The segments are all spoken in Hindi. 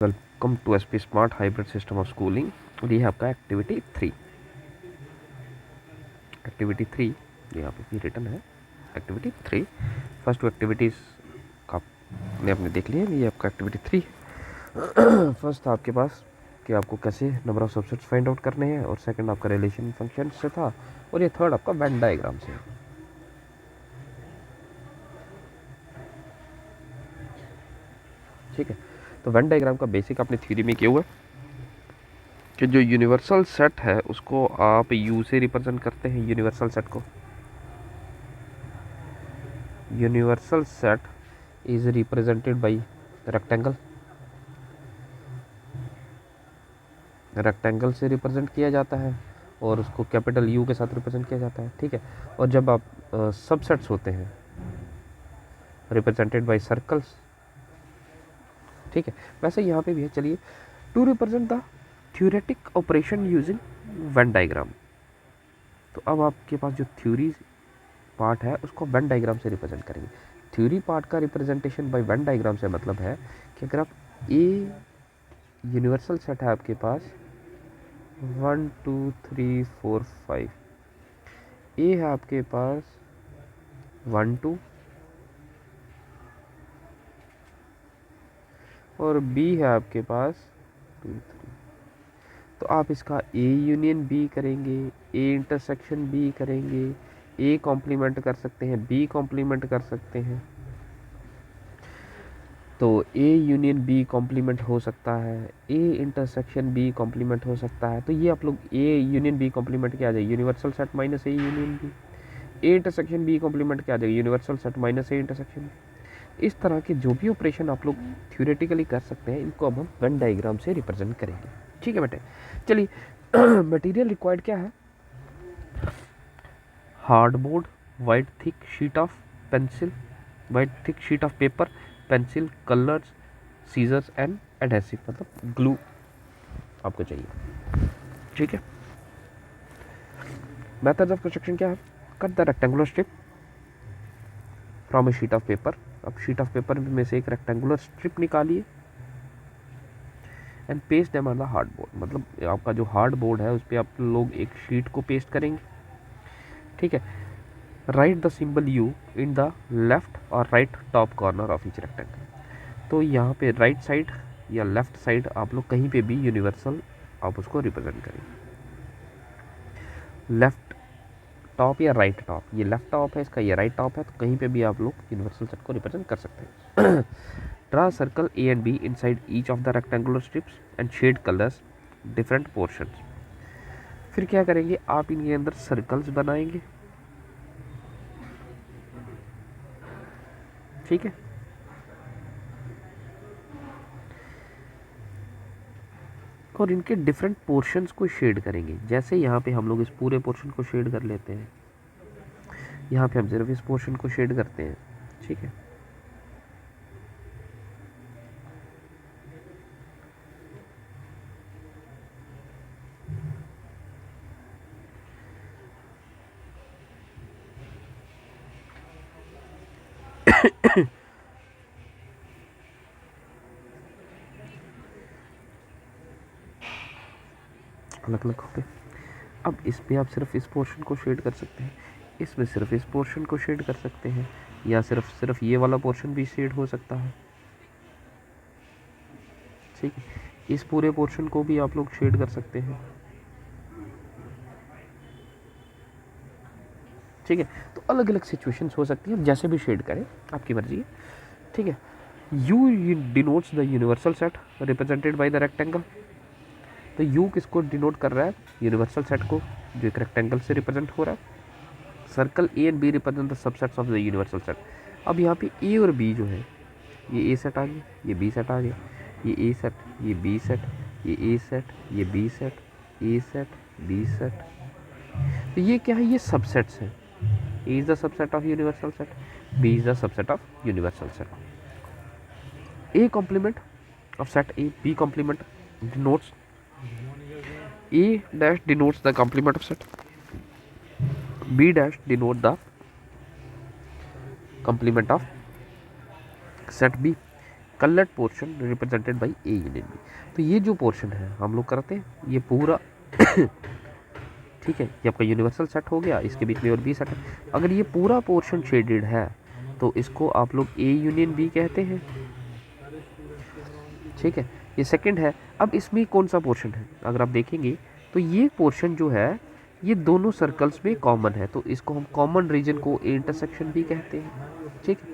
Welcome to SP smart hybrid system of schooling. और ये है आपका एक्टिविटी 3। एक्टिविटी 3 ये यहाँ पे रिटर्न है। एक्टिविटी 3 फर्स्ट टू एक्टिविटीज़ का आपने देख लिया। ये आपका एक्टिविटी 3 फर्स्ट था आपके पास कि आपको कैसे number of subsets find out करने हैं, और सेकंड आपका रिलेशन फंक्शन से था, और ये थर्ड आपका वेन डायग्राम से है। ठीक है, तो वेन डायग्राम का बेसिक आपने थ्योरी में किया हुआ है कि जो यूनिवर्सल सेट है उसको आप यू से रिप्रेजेंट करते हैं। यूनिवर्सल सेट को universal set is represented by rectangle. Rectangle से रिप्रेजेंट किया जाता है और उसको कैपिटल यू के साथ रिप्रेजेंट किया जाता है। ठीक है, और जब आप सबसेट्स होते हैं रिप्रेजेंटेड बाय सर्कल्स। ठीक है, वैसे यहाँ पे भी है। चलिए, to represent the theoretic operation using Venn diagram. तो अब आपके पास जो थ्योरी पार्ट है उसको वेन डायग्राम से रिप्रेजेंट करेंगे। थ्योरी पार्ट का रिप्रेजेंटेशन बाय वेन डायग्राम से मतलब है कि अगर आप ए यूनिवर्सल सेट है आपके पास 1 2 3 4 5, ए है आपके पास 1 2 और बी है आपके पास 2 3। तो आप इसका ए यूनियन बी करेंगे, ए इंटरसेक्शन बी करेंगे, ए कॉम्प्लीमेंट कर सकते हैं, बी कॉम्प्लीमेंट कर सकते हैं। तो ए यूनियन बी कॉम्प्लीमेंट हो सकता है, ए इंटरसेक्शन बी कॉम्प्लीमेंट हो सकता है। तो ये आप लोग ए यूनियन बी कॉम्प्लीमेंट क्या आ जाएगी, universal set minus A union B. A intersection B complement क्या आ जाएगी, universal set minus A intersection. इस तरह के जो भी ऑपरेशन आप लोग थ्योरेटिकली कर सकते हैं, इनको अब हम वेन डायग्राम से रिप्रेजेंट करेंगे। ठीक है बेटे, चलिए मटेरियल रिक्वायर्ड क्या है, hardboard, white thick sheet of pencil, white thick sheet of paper, pencil, colours, scissors and adhesive, मतलब ग्लू आपको चाहिए। ठीक है, मेथड्स ऑफ कंस्ट्रक्शन क्या है, cut the rectangular strip from a sheet of paper. अब शीट ऑफ पेपर में से एक रेक्टेंगुलर स्ट्रिप निकालिए and paste them on the hard board. मतलब आपका जो हार्ड बोर्ड है उस पर आप लोग एक शीट को पेस्ट करेंगे। ठीक है, write the symbol U in the left और right top corner of each rectangle. तो यहाँ पे राइट साइड या लेफ्ट साइड आप लोग कहीं पे भी यूनिवर्सल आप उसको रिप्रेजेंट करेंगे। लेफ्ट टॉप या राइट टॉप, ये लेफ्ट टॉप है इसका, ये राइट टॉप है, तो कहीं पे भी आप लोग यूनिवर्सल सेट को रिप्रेजेंट कर सकते हैं। Draw circle A and B inside each of the rectangular strips and shade colours different portions. फिर क्या करेंगे, आप इनके अंदर सर्कल्स बनाएंगे। ठीक है, और इनके डिफरेंट पोर्शंस को शेड करेंगे। जैसे यहाँ पे हम लोग इस पूरे पोर्शन को शेड कर लेते हैं, यहाँ पे हम सिर्फ इस पोर्शन को शेड करते हैं। ठीक है, अलग अलग हो गए। अब इसमें आप सिर्फ इस पोर्शन को शेड कर सकते हैं, इसमें सिर्फ इस पोर्शन को शेड कर सकते हैं, या सिर्फ सिर्फ ये वाला पोर्शन भी शेड हो सकता है। ठीक है, इस पूरे पोर्शन को भी आप लोग शेड कर सकते हैं। ठीक है, तो अलग अलग सिचुएशंस हो सकती है, जैसे भी शेड करें आपकी मर्जी है। ठीक है, you denotes the universal set represented by the rectangle. तो यू किसको डिनोट कर रहा है, यूनिवर्सल सेट को, जो एक रेक्टेंगल से रिप्रेजेंट हो रहा है। Circle A and B represent the subsets of the universal set. अब यहाँ पे ए और बी जो है, ये ए सेट आ गया, ये बी सेट आ गया, ये ए सेट, ये बी सेट, ये ए सेट, ये B set, A set, B set. तो ये क्या है, ये सबसेट्स हैं। A is the subset of universal set, B is the subset of universal set. A complement of set A, B complement denotes, A dash denotes the complement of set, B dash denote the complement of set B, coloured portion represented by A union B. तो ये जो पोर्शन है हम लोग करते हैं ये पूरा ठीक है, ये आपका यूनिवर्सल सेट हो गया, इसके बीच में और बी सेट है। अगर ये पूरा पोर्शन शेडेड है तो इसको आप लोग ए यूनियन बी कहते हैं। ठीक है, ये सेकंड है। अब इसमें कौन सा पोर्शन है, अगर आप देखेंगे तो ये पोर्शन जो है ये दोनों सर्कल्स में कॉमन है, तो इसको हम कॉमन रीजन को ए इंटरसेक्शन भी कहते हैं। ठीक है,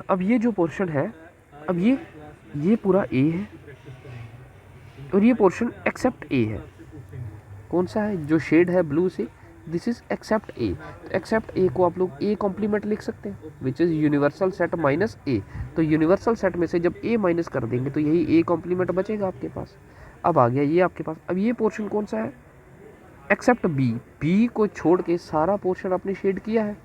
अब ये जो पोर्शन है, अब ये पूरा ए है और ये पोर्शन एक्सेप्ट ए है। कौन सा है जो शेड है ब्लू से, दिस इज एक्सेप्ट ए। तो एक्सेप्ट ए को आप लोग ए कॉम्प्लीमेंट लिख सकते हैं which is universal set minus A. तो यूनिवर्सल सेट में से जब ए माइनस कर देंगे तो यही ए कॉम्प्लीमेंट बचेगा आपके पास। अब आ गया ये आपके पास। अब ये पोर्शन कौन सा है, एक्सेप्ट बी। बी को छोड़ के सारा पोर्शन आपने शेड किया है,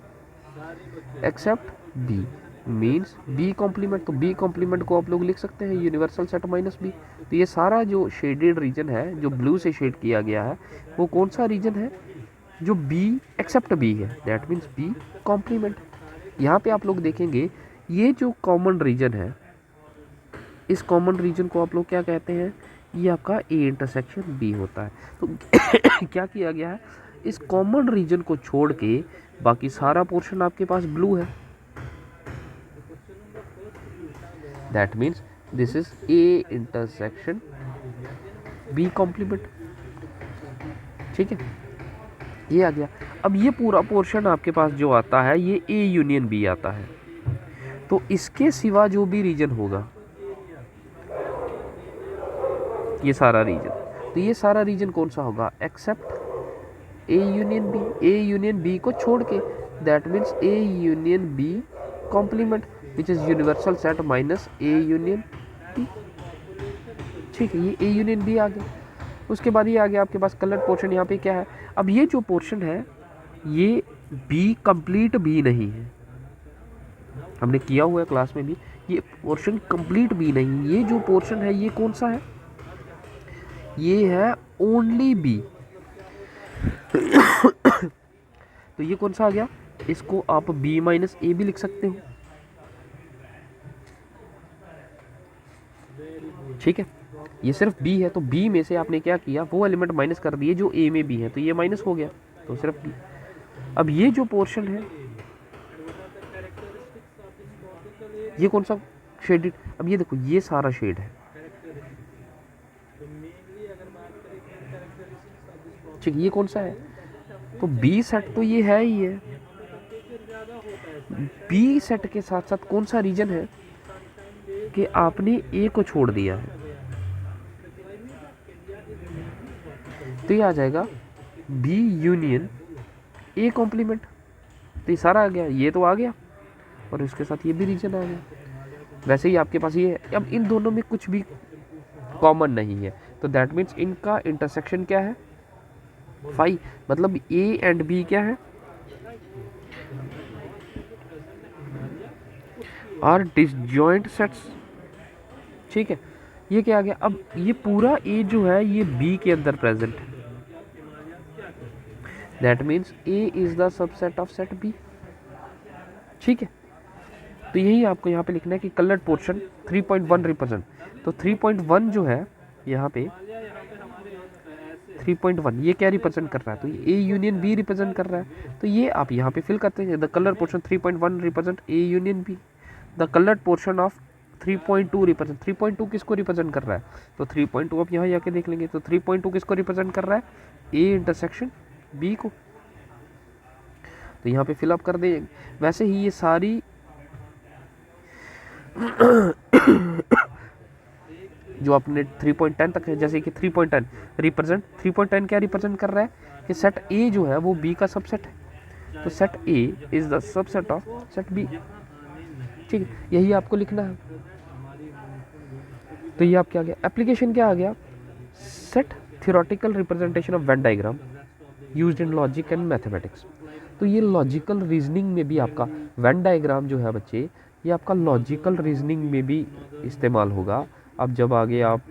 except B means B complement. तो बी कॉम्प्लीमेंट को आप लोग लिख सकते हैं यूनिवर्सल सेट माइनस बी। तो ये सारा जो शेडेड रीजन है जो ब्लू से शेड किया गया है वो कौन सा रीजन है, जो बी एक्सेप्ट बी है, दैट मीन्स बी कॉम्प्लीमेंट। यहाँ पे आप लोग देखेंगे ये जो कॉमन रीजन है, इस कॉमन रीजन को आप लोग क्या कहते हैं, ये आपका ए इंटरसेक्शन बी होता है। तो क्या किया गया है, इस कॉमन रीजन को छोड़ के बाकी सारा पोर्शन आपके पास ब्लू है, that means this is A intersection B complement. ठीक है, ये आ गया। अब ये पूरा पोर्शन आपके पास जो आता है ये ए यूनियन बी आता है। तो इसके सिवा जो भी रीजन होगा, ये सारा रीजन, तो ये सारा रीजन कौन सा होगा, except A union B. A union B को छोड़ के, that means A union B complement which is universal set minus A union B. ठीक है, ये ए यूनियन बी आ गया। उसके बाद ये आ गया आपके पास कलर्ड पोर्शन। यहाँ पे क्या है, अब ये जो पोर्शन है ये बी कंप्लीट बी नहीं है, हमने किया हुआ है क्लास में भी, ये पोर्शन कंप्लीट बी नहीं। ये जो पोर्शन है ये कौन सा है, ये है ओनली बी। तो ये कौन सा आ गया, इसको आप बी माइनस ए भी लिख सकते हो। ठीक है, ये सिर्फ बी है तो बी में से आपने क्या किया, वो एलिमेंट माइनस कर दिए जो ए में भी है, तो ये माइनस हो गया, तो सिर्फ बी। अब ये जो पोर्शन है ये कौन सा शेडेड, अब ये देखो ये सारा शेड है। ठीक, ये कौन सा है, तो बी सेट तो ये है ही है। बी सेट के साथ साथ कौन सा रीजन है कि आपने ए को छोड़ दिया है, तो ये आ जाएगा बी यूनियन ए कॉम्प्लीमेंट। तो ये सारा आ गया, ये तो आ गया और इसके साथ ये भी रीजन आ गया। वैसे ही आपके पास ये है। अब इन दोनों में कुछ भी कॉमन नहीं है, तो दैट मीन्स इनका इंटरसेक्शन क्या है, फाई। मतलब ए एंड बी क्या है, आर डिसजॉइंट सेट्स। ठीक है, ये क्या आ गया, अब ये पूरा ए जो है ये बी के अंदर प्रेजेंट है, that means A is the subset of set B. ठीक है, तो यही आपको यहाँ पे लिखना है कि कलर्ड पोर्शन 3.1 रिप्रेजेंट। तो 3.1 जो है यहाँ पे 3.1 ये क्या रिप्रेजेंट कर रहा है, तो ये ए यूनियन बी रिप्रेजेंट कर रहा है। तो ये आप यहाँ पे फिल करते हैं, the colour portion 3.1 represent A union B. The coloured portion of 3.2 represent, 3.2 किसको रिप्रेजेंट कर रहा है, तो 3.2 आप यहाँ जाके देख लेंगे। तो 3.2 किसको रिप्रेजेंट कर रहा है, ए इंटरसेक्शन बी को। तो यहाँ पे फिलअप कर देंगे। वैसे ही ये सारी जो अपने 3.10 तक है, जैसे कि 3.10 रिप्रेजेंट, 3.10 क्या रिप्रेजेंट कर रहा है कि सेट ए जो है वो बी का सबसेट है, तो set A is the subset of set B. ठीक है, यही आपको लिखना है। तो ये आप क्या आ गया, एप्लीकेशन क्या आ गया, set theoretical representation of Venn diagram used in logic and mathematics. तो ये लॉजिकल रीजनिंग में भी आपका वेन डायग्राम जो है बच्चे, ये आपका लॉजिकल रीजनिंग में भी इस्तेमाल होगा। अब जब आगे आप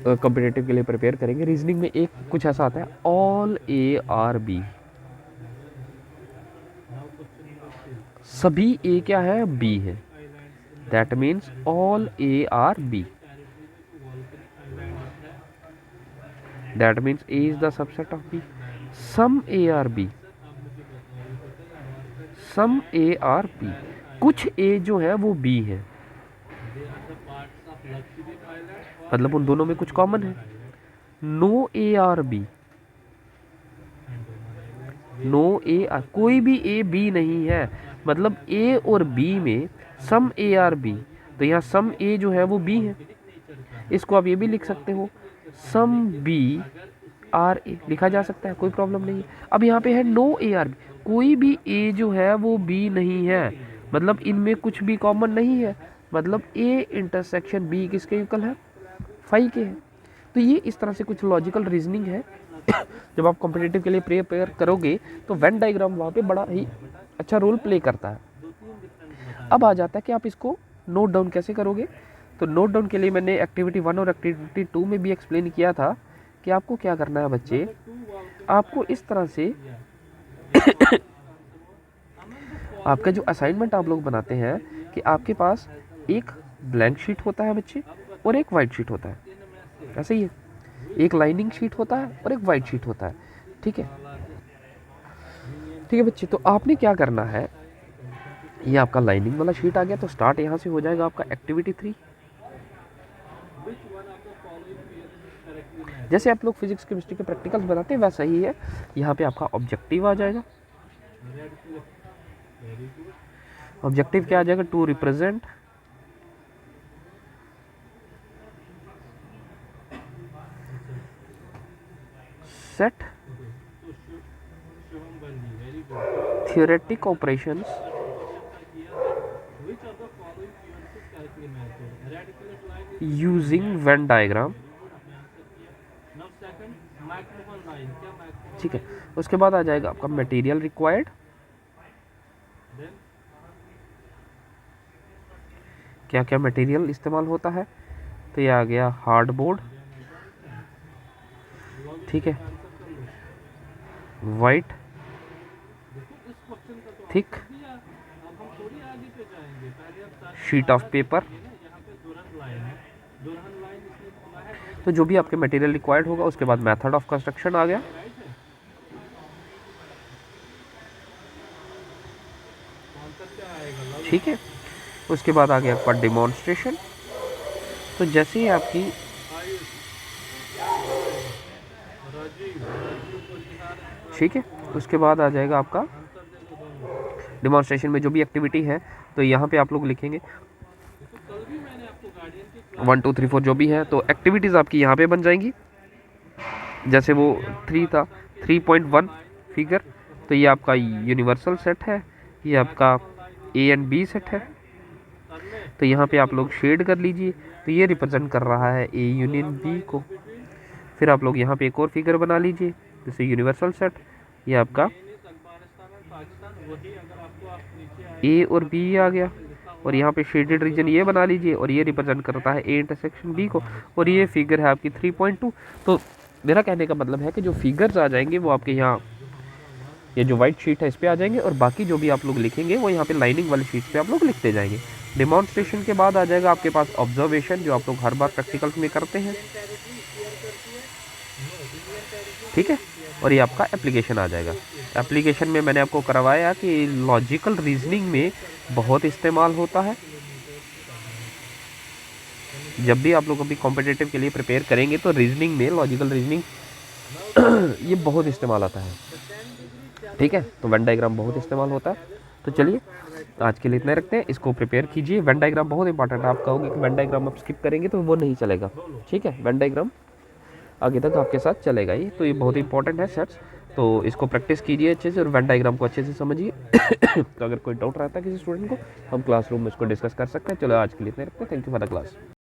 कॉम्पिटिटिव के लिए प्रिपेयर करेंगे, रीजनिंग में एक कुछ ऐसा आता है, ऑल ए आर बी, सभी ए क्या है, बी है, that means all A are B, that means A is the subset of B, some A are B, some A are B, कुछ ए जो है वो बी है, मतलब उन दोनों में कुछ कॉमन है। No A are B, no A are, कोई भी ए बी नहीं है, मतलब ए और बी में सम ए आर बी, तो यहाँ सम ए जो है वो बी है। इसको आप ये भी लिख सकते हो सम बी आर ए, लिखा जा सकता है, कोई प्रॉब्लम नहीं है। अब यहाँ पे है नो ए आर बी, कोई भी ए जो है वो बी नहीं है, मतलब इनमें कुछ भी कॉमन नहीं है, मतलब ए इंटरसेक्शन बी किसके इक्वल है, फाई के है। तो ये इस तरह से कुछ लॉजिकल रीजनिंग है। जब आप कॉम्पिटिटिव के लिए प्रिपेयर करोगे तो वेन डायग्राम वहाँ पे बड़ा ही अच्छा रोल प्ले करता है। अब आ जाता है कि आप इसको नोट डाउन कैसे करोगे। तो नोट डाउन के लिए मैंने एक्टिविटी 1 और एक्टिविटी 2 में भी एक्सप्लेन किया था कि आपको क्या करना है बच्चे, आपको इस तरह से आपका जो असाइनमेंट आप लोग बनाते हैं कि आपके पास एक ब्लैंक शीट होता है बच्चे और एक वाइट शीट होता है, ऐसे ही है, एक लाइनिंग शीट होता है और एक वाइट शीट होता है, ठीक है। ठीक है बच्चे, तो आपने क्या करना है, ये आपका लाइनिंग वाला शीट आ गया, तो स्टार्ट यहाँ से हो जाएगा आपका एक्टिविटी 3। जैसे आप लोग फिजिक्स केमिस्ट्री के प्रैक्टिकल्स बनाते हैं वैसा ही है, यहाँ पे आपका ऑब्जेक्टिव आ जाएगा। ऑब्जेक्टिव क्या आ जाएगा, to represent set theoretic operations using Venn diagram, ठीक है। उसके बाद आ जाएगा आपका मटेरियल रिक्वायर्ड, क्या क्या मटेरियल इस्तेमाल होता है, तो ये आ गया हार्डबोर्ड, ठीक है, white thick sheet of paper, तो जो भी आपके मटेरियल रिक्वायर्ड होगा। उसके बाद मेथड ऑफ कंस्ट्रक्शन आ गया, ठीक है। उसके बाद आ गया आपका डिमॉन्स्ट्रेशन, तो जैसे ही आपकी ठीक है, उसके बाद आ जाएगा आपका डिमॉन्स्ट्रेशन में जो भी एक्टिविटी है, तो यहाँ पे आप लोग लिखेंगे 1 2 3 4 जो भी है, तो एक्टिविटीज़ आपकी यहाँ पे बन जाएंगी। जैसे वो 3 था 3.1 फिगर, तो ये आपका यूनिवर्सल सेट है, ये आपका ए एंड बी सेट है, तो यहाँ पे आप लोग शेड कर लीजिए, तो ये रिप्रेजेंट कर रहा है ए यूनियन बी को। फिर आप लोग यहाँ पे एक और फिगर बना लीजिए, जैसे यूनिवर्सल सेट, ये आपका ए और बी आ गया, और यहाँ पे शेडेड रीजन ये बना लीजिए, और ये रिप्रेजेंट करता है ए इंटरसेक्शन बी को, और ये फिगर है आपकी 3.2। तो मेरा कहने का मतलब है कि जो फिगर्स आ जाएंगे वो आपके यहाँ ये जो वाइट शीट है इस पे आ जाएंगे, और बाकी जो भी आप लोग लिखेंगे वो यहाँ पे लाइनिंग वाली शीट पे आप लोग लिखते जाएंगे। डिमॉन्स्ट्रेशन के बाद आ जाएगा आपके पास ऑब्जर्वेशन, जो आप लोग हर बार प्रैक्टिकल्स में करते हैं, ठीक है। और ये आपका एप्लीकेशन आ जाएगा। एप्लीकेशन में मैंने आपको करवाया कि लॉजिकल रीजनिंग में बहुत इस्तेमाल होता है। जब भी आप लोग अभी कॉम्पिटिटिव के लिए प्रिपेयर करेंगे तो रीजनिंग में लॉजिकल रीजनिंग ये बहुत इस्तेमाल आता है, ठीक है। तो वेन डायग्राम बहुत इस्तेमाल होता है। तो चलिए आज के लिए इतना रखते हैं, इसको प्रिपेयर कीजिए। वेन डायग्राम बहुत इंपॉर्टेंट है। आप कहोगे कि वेन डायग्राम आप स्किप करेंगे तो वो नहीं चलेगा, ठीक है। वेन डायग्राम आगे तक आपके साथ चलेगा ये, तो ये बहुत इंपॉर्टेंट है सेट्स। तो इसको प्रैक्टिस कीजिए अच्छे से और वेन डायग्राम को अच्छे से समझिए। तो अगर कोई डाउट रहता है किसी स्टूडेंट को, हम क्लासरूम में इसको डिस्कस कर सकते हैं। चलो आज के लिए इतना रखते हैं। Thank you for the class.